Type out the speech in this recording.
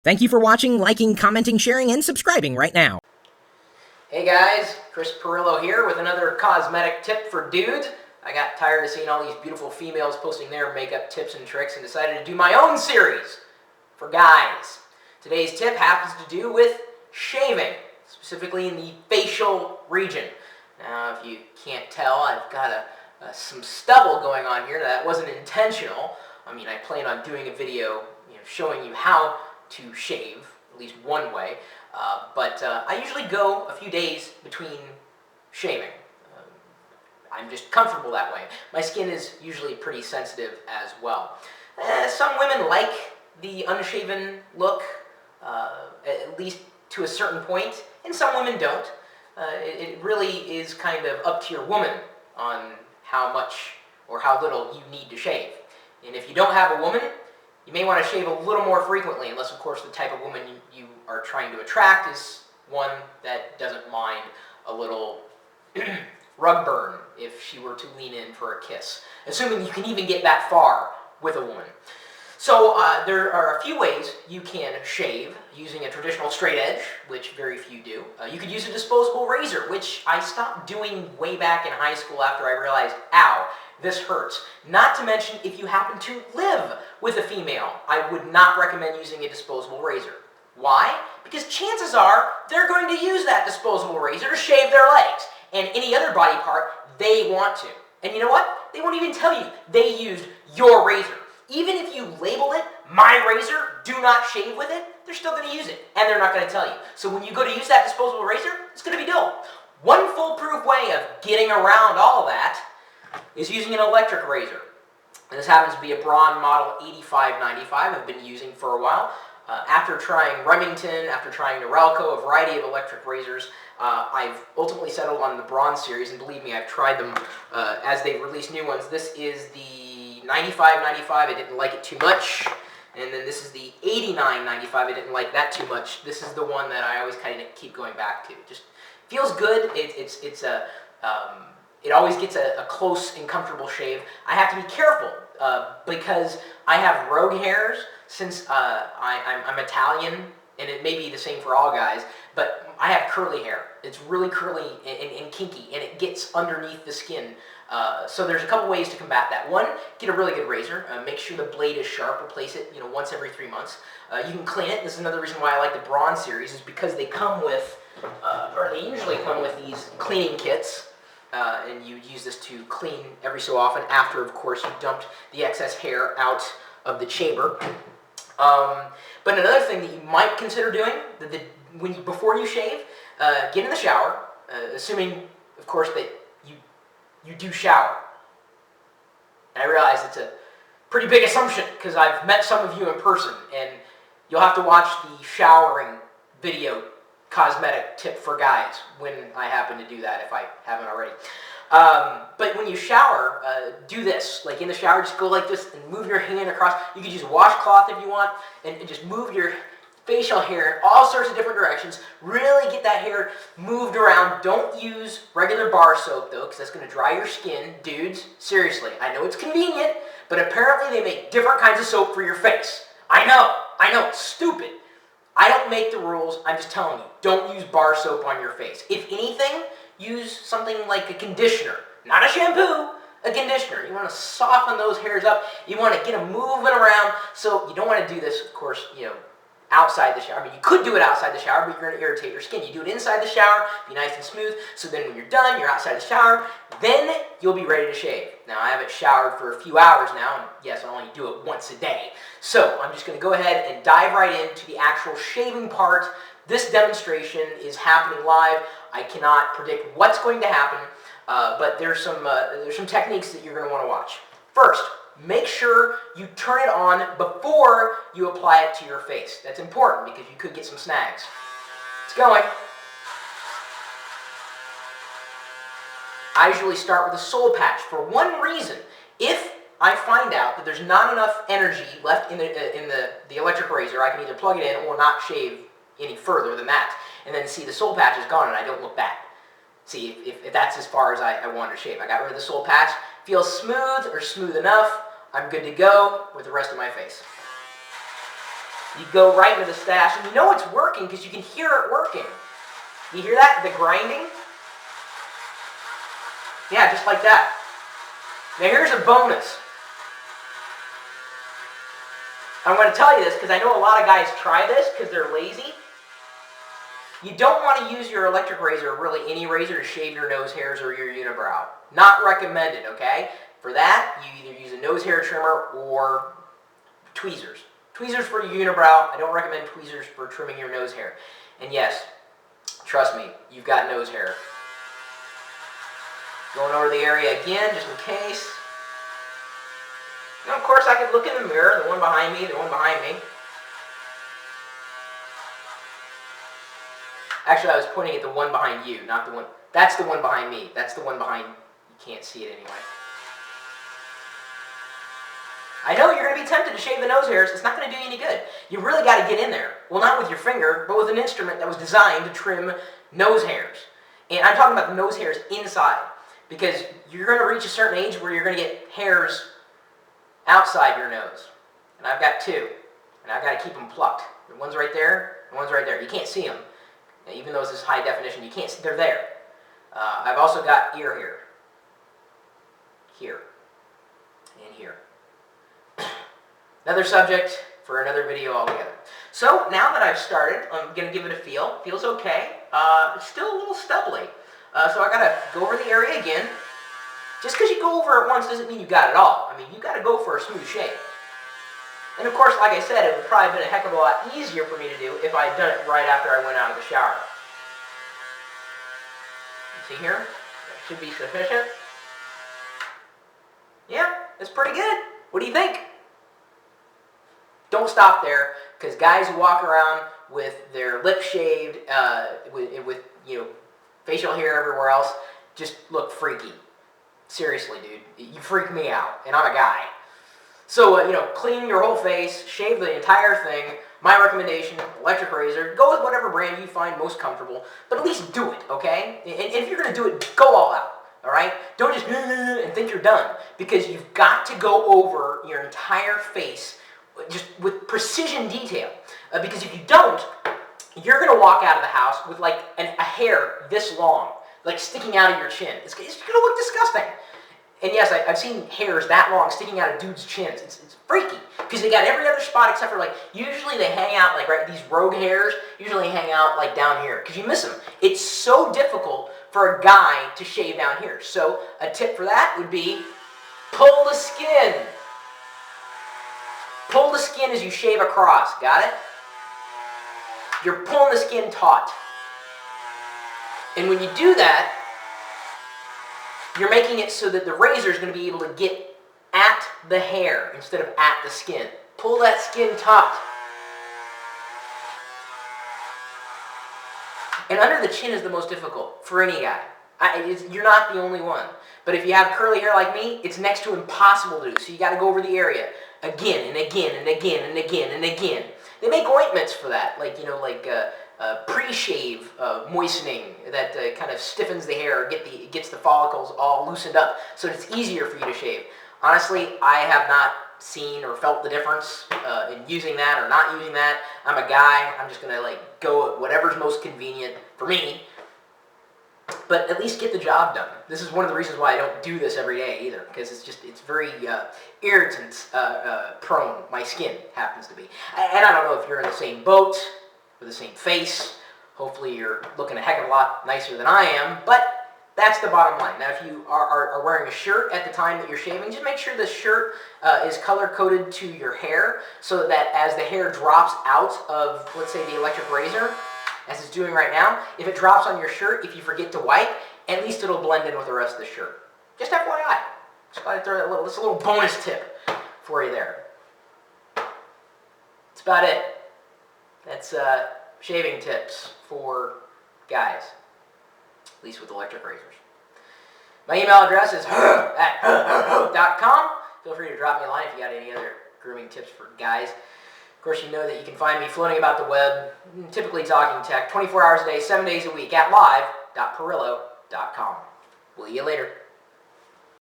Thank you for watching, liking, commenting, sharing, and subscribing right now. Hey guys, Chris Pirillo here with another cosmetic tip for dudes. I got tired of seeing all these beautiful females posting their makeup tips and tricks and decided to do my own series for guys. Today's tip happens to do with shaving, specifically in the facial region. Now, if you can't tell, I've got some stubble going on here. That wasn't intentional. I mean, I plan on doing a video, showing you how to shave, at least one way. But I usually go a few days between shaving. I'm just comfortable that way. My skin is usually pretty sensitive as well. Some women like the unshaven look, at least to a certain point, and some women don't. It really is kind of up to your woman on how much or how little you need to shave. And if you don't have a woman, you may want to shave a little more frequently, unless, of course, the type of woman you are trying to attract is one that doesn't mind a little rug burn if she were to lean in for a kiss, assuming you can even get that far with a woman. So there are a few ways you can shave using a traditional straight edge, which very few do. You could use a disposable razor, which I stopped doing way back in high school after I realized, ow, this hurts. Not to mention, if you happen to live with a female, I would not recommend using a disposable razor. Why? Because chances are they're going to use that disposable razor to shave their legs and any other body part they want to. And you know what? They won't even tell you they used your razor. Even if you label it, my razor, do not shave with it, they're still going to use it, and they're not going to tell you. So when you go to use that disposable razor, it's going to be dull. One foolproof way of getting around all of that is using an electric razor. And this happens to be a Braun model 8595 I've been using for a while. After trying Remington, after trying Norelco, a variety of electric razors, I've ultimately settled on the Braun series, and believe me, I've tried them as they release new ones. This is the 9595, I didn't like it too much. And then this is the 8995, I didn't like that too much. This is the one that I always kind of keep going back to. Just feels good. It always gets a close and comfortable shave. I have to be careful because I have rogue hairs since I'm Italian, and it may be the same for all guys, but I have curly hair. It's really curly and kinky, and it gets underneath the skin. So there's a couple ways to combat that. One, get a really good razor. Make sure the blade is sharp. Replace it, once every 3 months. You can clean it. This is another reason why I like the Braun series, is because they come with, or they usually come with these cleaning kits. And you use this to clean every so often after, of course, you dumped the excess hair out of the chamber. But another thing that you might consider doing, before you shave, get in the shower, assuming, of course, that you do shower. And I realize it's a pretty big assumption, because I've met some of you in person, and you'll have to watch the showering video cosmetic tip for guys when I happen to do that, if I haven't already. But when you shower, do this. Like in the shower, just go like this and move your hand across. You could use a washcloth if you want, and just move your facial hair in all sorts of different directions. Really get that hair moved around. Don't use regular bar soap though, because that's going to dry your skin. Dudes, seriously, I know it's convenient, but apparently they make different kinds of soap for your face. I know, it's stupid. I don't make the rules, I'm just telling you, don't use bar soap on your face. If anything, use something like a conditioner. Not a shampoo, a conditioner. You want to soften those hairs up, you want to get them moving around, so you don't want to do this, of course, outside the shower. I mean, you could do it outside the shower, but you're going to irritate your skin. You do it inside the shower, be nice and smooth, so then when you're done, you're outside the shower, then you'll be ready to shave. Now, I haven't showered for a few hours now, and yes, I only do it once a day. So, I'm just going to go ahead and dive right into the actual shaving part. This demonstration is happening live. I cannot predict what's going to happen, but there's some techniques that you're going to want to watch. First, make sure you turn it on before you apply it to your face. That's important because you could get some snags. It's going. I usually start with a soul patch for one reason. If I find out that there's not enough energy left in the electric razor, I can either plug it in or not shave any further than that. And then see the soul patch is gone and I don't look back. See, if that's as far as I wanted to shave. I got rid of the soul patch. Feels smooth or smooth enough. I'm good to go with the rest of my face. You go right into the stash, and you know it's working because you can hear it working. You hear that? The grinding? Yeah, just like that. Now here's a bonus. I'm going to tell you this because I know a lot of guys try this because they're lazy. You don't want to use your electric razor, or really any razor, to shave your nose hairs or your unibrow. Not recommended, okay? For that, you either use a nose hair trimmer or tweezers. Tweezers for your unibrow. I don't recommend tweezers for trimming your nose hair. And yes, trust me, you've got nose hair. Going over the area again, just in case. Now, of course, I could look in the mirror, the one behind me, the one behind me. Actually, I was pointing at the one behind you, not the one. That's the one behind me. That's the one behind. You can't see it anyway. I know you're going to be tempted to shave the nose hairs. It's not going to do you any good. You really got to get in there. Well, not with your finger, but with an instrument that was designed to trim nose hairs. And I'm talking about the nose hairs inside. Because you're going to reach a certain age where you're going to get hairs outside your nose. And I've got two. And I've got to keep them plucked. The one's right there, and one's right there. You can't see them. And even though this is high definition, you can't see. They're there. I've also got ear hair. Here. And here. Another subject for another video altogether. So now that I've started, I'm going to give it a feel. Feels okay. It's still a little stubbly. So I got to go over the area again. Just because you go over it once doesn't mean you got it all. I mean, you got to go for a smooth shave. And of course, like I said, it would probably have been a heck of a lot easier for me to do if I had done it right after I went out of the shower. You see here? That should be sufficient. Yeah, it's pretty good. What do you think? Don't stop there, because guys who walk around with their lips shaved, with facial hair everywhere else, just look freaky. Seriously, dude, you freak me out, and I'm a guy. So, clean your whole face, shave the entire thing. My recommendation, electric razor. Go with whatever brand you find most comfortable, but at least do it, okay? And if you're going to do it, go all out, all right? Don't just and think you're done, because you've got to go over your entire face just with precision detail. Because if you don't, you're going to walk out of the house with like a hair this long, like sticking out of your chin. It's going to look disgusting. And yes, I've seen hairs that long sticking out of dudes' chins. It's freaky, because they got every other spot except for usually they hang out these rogue hairs usually hang out down here, because you miss them. It's so difficult for a guy to shave down here. So a tip for that would be pull the skin. Pull the skin as you shave across. Got it? You're pulling the skin taut. And when you do that, you're making it so that the razor is going to be able to get at the hair instead of at the skin. Pull that skin taut. And under the chin is the most difficult for any guy. You're not the only one. But if you have curly hair like me, it's next to impossible to do. So you got to go over the area again and again and again and again and again. They make ointments for that, pre-shave moistening that kind of stiffens the hair, gets the follicles all loosened up, so it's easier for you to shave. Honestly, I have not seen or felt the difference in using that or not using that. I'm a guy. I'm just gonna go at whatever's most convenient for me. But at least get the job done. This is one of the reasons why I don't do this every day either, because it's very irritant prone. My skin happens to be. And I don't know if you're in the same boat or the same face. Hopefully you're looking a heck of a lot nicer than I am, but that's the bottom line. Now, if you are wearing a shirt at the time that you're shaving, just make sure the shirt is color-coded to your hair, so that as the hair drops out of, let's say, the electric razor, as it's doing right now, if it drops on your shirt, if you forget to wipe, at least it'll blend in with the rest of the shirt. Just FYI. Just thought I'd throw that that's a little bonus tip for you there. That's about it. That's shaving tips for guys, at least with electric razors. My email address is at.com. Feel free to drop me a line if you got any other grooming tips for guys. Of course, you know that you can find me floating about the web, typically talking tech, 24 hours a day, 7 days a week at live.pirillo.com. We'll see you later.